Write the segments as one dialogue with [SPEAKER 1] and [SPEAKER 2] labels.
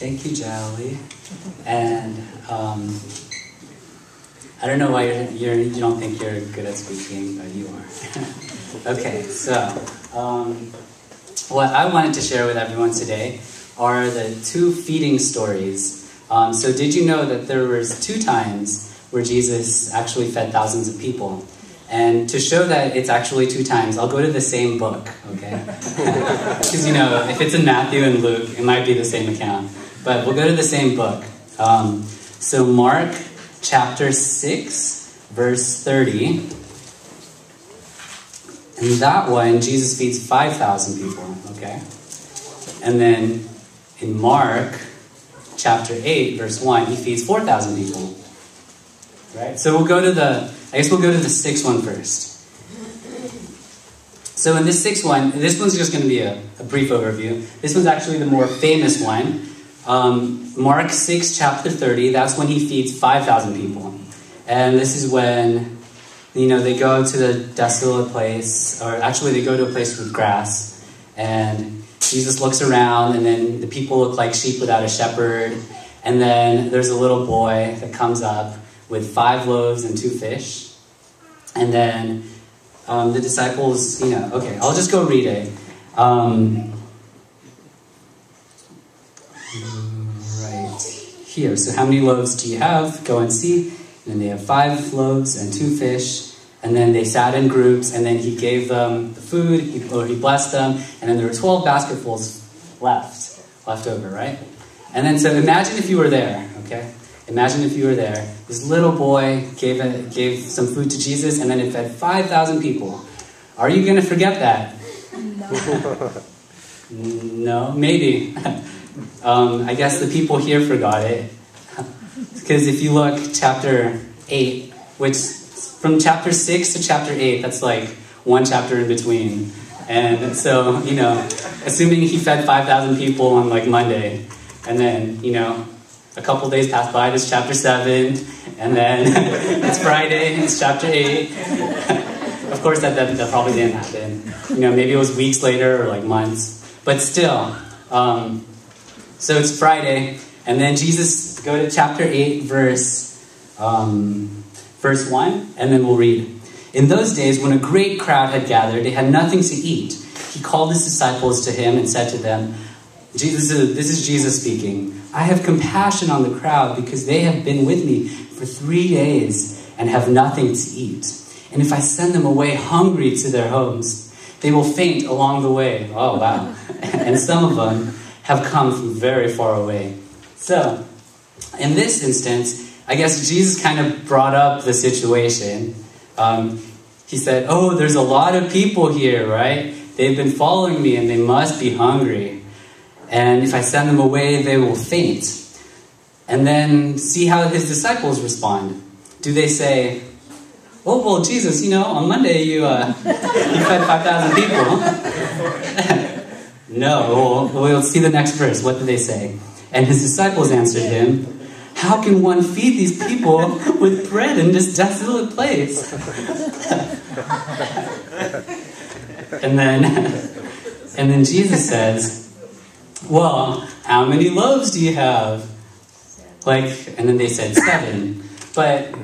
[SPEAKER 1] Thank you, Jolly. And I don't know why you don't think you're good at speaking, but you are. Okay, so what I wanted to share with everyone today are the two feeding stories. So did you know that there was 2 times where Jesus actually fed thousands of people? And to show that it's actually 2 times, I'll go to the same book, okay? Because, you know, if it's in Matthew and Luke, it might be the same account. But we'll go to the same book. So Mark chapter 6, verse 30. And that one, Jesus feeds 5,000 people, okay? And then in Mark chapter 8, verse 1, he feeds 4,000 people. Right? So we'll go to the 6th one first. So in this 6th one, this one's just going to be a brief overview. This one's actually the more famous one. Mark 6, chapter 30, that's when he feeds 5,000 people. And this is when, you know, they go to the desolate place, or actually they go to a place with grass, and Jesus looks around, and then the people look like sheep without a shepherd, and then there's a little boy that comes up with 5 loaves and 2 fish, and then the disciples, you know, okay, I'll just go read it. Right here. So how many loaves do you have? Go and see. And then they have 5 loaves and 2 fish. And then they sat in groups, and then he gave them the food, he blessed them, and then there were 12 basketfuls left over, right? And then so imagine if you were there, okay? Imagine if you were there. This little boy gave some food to Jesus, and then it fed 5,000 people. Are you going to forget that? No, maybe. I guess the people here forgot it. Because if you look, chapter 8, which from chapter 6 to chapter 8, that's like 1 chapter in between. And so, you know, assuming he fed 5,000 people on like Monday, and then, you know, a couple days pass by, it's chapter 7, and then it's Friday, it's chapter 8. Of course, that probably didn't happen. You know, maybe it was weeks later or like months. But still, so it's Friday, and then Jesus, go to chapter 8, verse 1, and then we'll read. In those days, when a great crowd had gathered, they had nothing to eat. He called his disciples to him and said to them, this is Jesus speaking, I have compassion on the crowd because they have been with me for 3 days and have nothing to eat. And if I send them away hungry to their homes, they will faint along the way. Oh, wow. And some of them have come from very far away. So, in this instance, I guess Jesus kind of brought up the situation. He said, oh, there's a lot of people here, right? They've been following me and they must be hungry. And if I send them away, they will faint. And then see how his disciples respond. Do they say, oh, well, Jesus, you know, on Monday you fed 5,000 people. No, we'll see the next verse. What do they say? And his disciples answered him, how can one feed these people with bread in this desolate place? And then Jesus says, well, how many loaves do you have? And then they said 7. But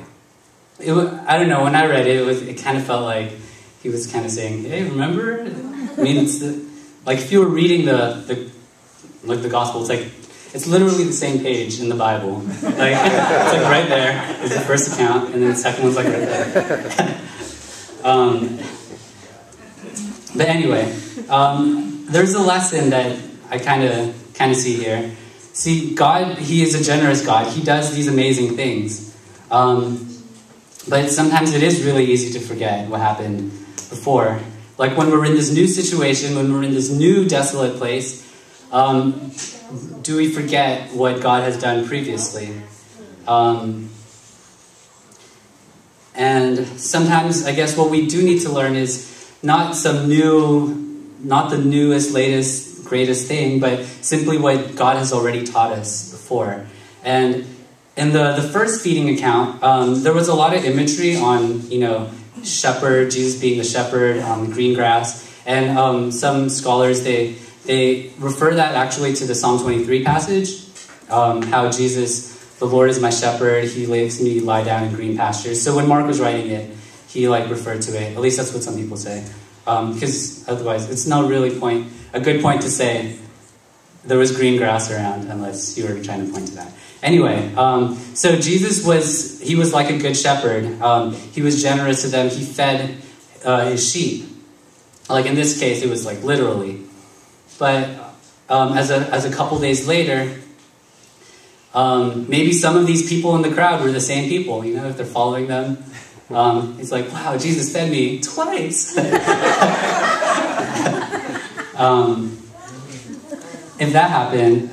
[SPEAKER 1] I don't know, when I read it, it kind of felt like he was kind of saying, hey, remember? I mean, it's like if you were reading the gospel, it's literally the same page in the Bible. It's like right there is the first account, and then the second one's like right there. But anyway, there's a lesson that I kind of see here. See, God, he is a generous God. He does these amazing things. But sometimes it is really easy to forget what happened before. Like when we're in this new situation, when we're in this new desolate place, do we forget what God has done previously? And sometimes, I guess, what we do need to learn is not the newest, latest, greatest thing, but simply what God has already taught us before. And in the first feeding account, there was a lot of imagery on, you know, shepherd, Jesus being the shepherd on the green grass. And some scholars, they refer that actually to the Psalm 23 passage. how Jesus, the Lord is my shepherd, he makes me lie down in green pastures. So when Mark was writing it, he referred to it. At least that's what some people say. Because otherwise, it's not really a good point to say there was green grass around, unless you were trying to point to that. Anyway, so Jesus was like a good shepherd. He was generous to them. He fed his sheep. Like in this case, it was like literally. But as a couple days later, maybe some of these people in the crowd were the same people. You know, if they're following them, it's like, wow, Jesus fed me twice. If that happened,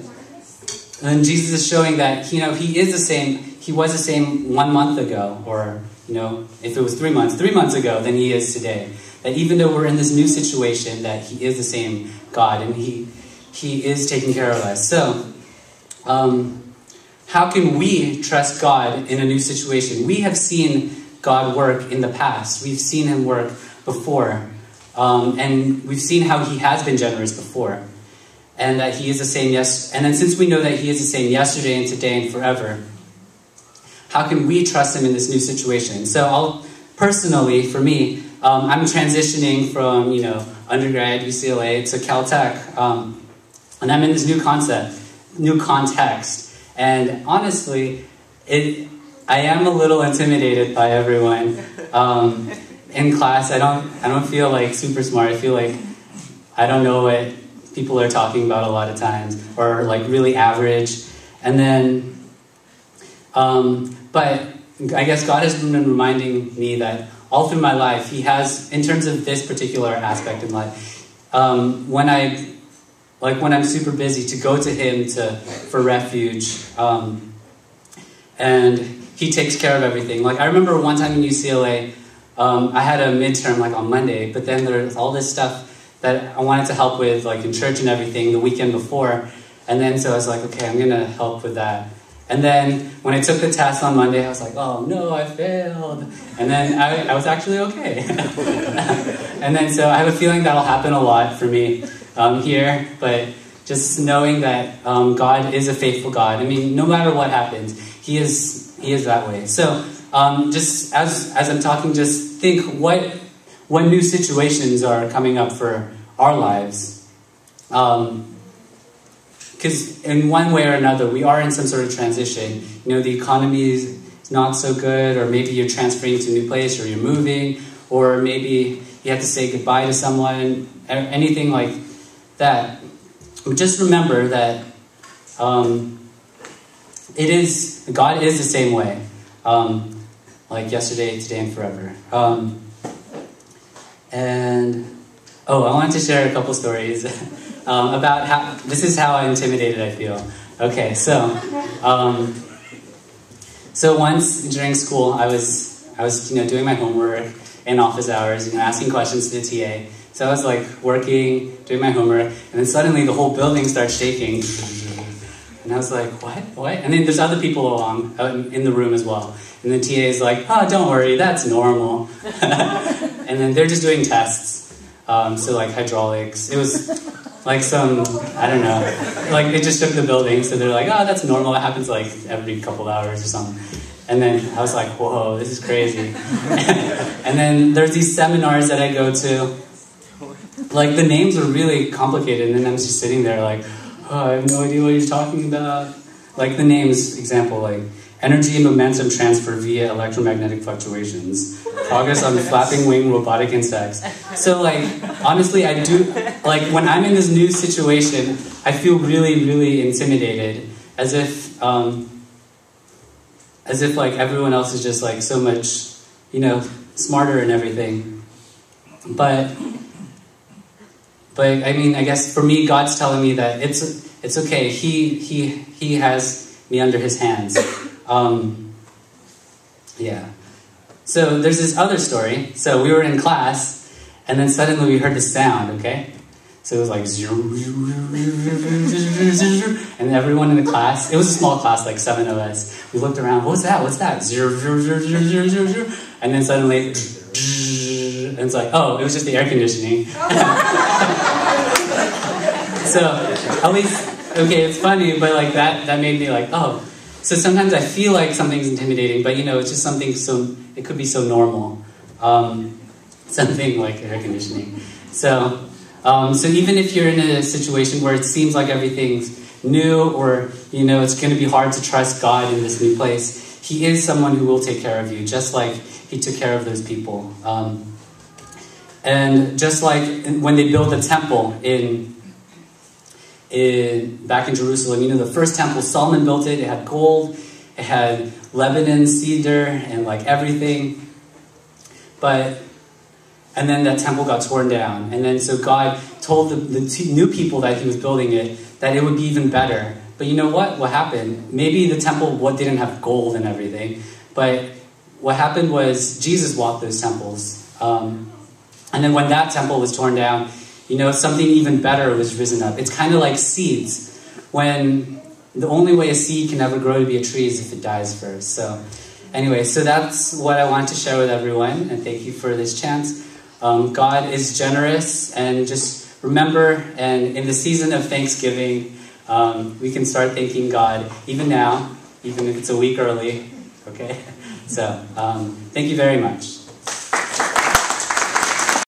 [SPEAKER 1] then Jesus is showing that, you know, he is the same. He was the same 1 month ago, or, you know, if it was 3 months ago, than he is today. That even though we're in this new situation, that he is the same God, and he is taking care of us. So, how can we trust God in a new situation? We have seen God work in the past. We've seen him work before. And we've seen how he has been generous before. And that he is the same and then since we know that he is the same yesterday and today and forever, how can we trust him in this new situation? So personally, for me, I'm transitioning from, you know, undergrad UCLA to Caltech. And I'm in this new context. And honestly, I am a little intimidated by everyone. In class, I don't feel like super smart. I feel like I don't know what people are talking about a lot of times, or like really average. And then, but I guess God has been reminding me that all through my life, he has, in terms of this particular aspect in life, when I'm super busy, to go to him for refuge, and he takes care of everything. Like I remember one time in UCLA, I had a midterm like on Monday, but then there's all this stuff that I wanted to help with, like in church and everything, the weekend before. And then so I was like, okay, I'm going to help with that. And then when I took the test on Monday, I was like, oh no, I failed. And then I was actually okay. And then so I have a feeling that'll happen a lot for me here. But just knowing that God is a faithful God. I mean, no matter what happens, he is that way. So just as I'm talking, just think what new situations are coming up for our lives. Because in one way or another, we are in some sort of transition. You know, the economy is not so good, or maybe you're transferring to a new place, or you're moving, or maybe you have to say goodbye to someone, anything like that. But just remember that God is the same way, like yesterday, today, and forever. I wanted to share a couple stories about this is how intimidated I feel. Okay, so once during school, I was doing my homework in office hours, asking questions to the TA. So I was like working, doing my homework, and then suddenly the whole building starts shaking. And I was like, what? And then there's other people along in the room as well. And the TA is like, oh, don't worry, that's normal. And then they're just doing tests. So like hydraulics. It was like some, I don't know, like they just shook the building. So they're like, oh, that's normal. It happens like every couple hours or something. And then I was like, whoa, this is crazy. And then there's these seminars that I go to. Like the names are really complicated. And then I'm just sitting there like, oh, I have no idea what you're talking about. Like the names, example, like energy and momentum transfer via electromagnetic fluctuations. Progress on flapping wing robotic insects. So like, honestly, I do, like when I'm in this new situation, I feel really, really intimidated. As if like everyone else is just like so much, smarter and everything. But I mean, I guess for me, God's telling me that it's okay. He has me under his hands. Yeah. So there's this other story. So we were in class, and then suddenly we heard this sound, okay? So it was like, and everyone in the class, it was a small class, like 7 of us. We looked around, what's that? And then suddenly, and it's like, oh, it was just the air conditioning. So at okay, it's funny, but like that made me like, oh. So sometimes I feel like something's intimidating, but it's just something it could be so normal. Something like air conditioning. So even if you're in a situation where it seems like everything's new, or it's going to be hard to trust God in this new place, He is someone who will take care of you, just like He took care of those people. And just like when they built the temple back in Jerusalem, the first temple, Solomon built it. It had gold, it had Lebanon cedar, and like everything. And then that temple got torn down. And then so God told the new people that He was building it that it would be even better. But you know what? What happened? Maybe the temple didn't have gold and everything. But what happened was Jesus walked those temples. And then when that temple was torn down, something even better was risen up. It's kind of like seeds. When the only way a seed can ever grow to be a tree is if it dies first. So anyway, so that's what I want to share with everyone. And thank you for this chance. God is generous, and just remember, and in the season of Thanksgiving, we can start thanking God even now, even if it's a week early, okay? So, thank you very much.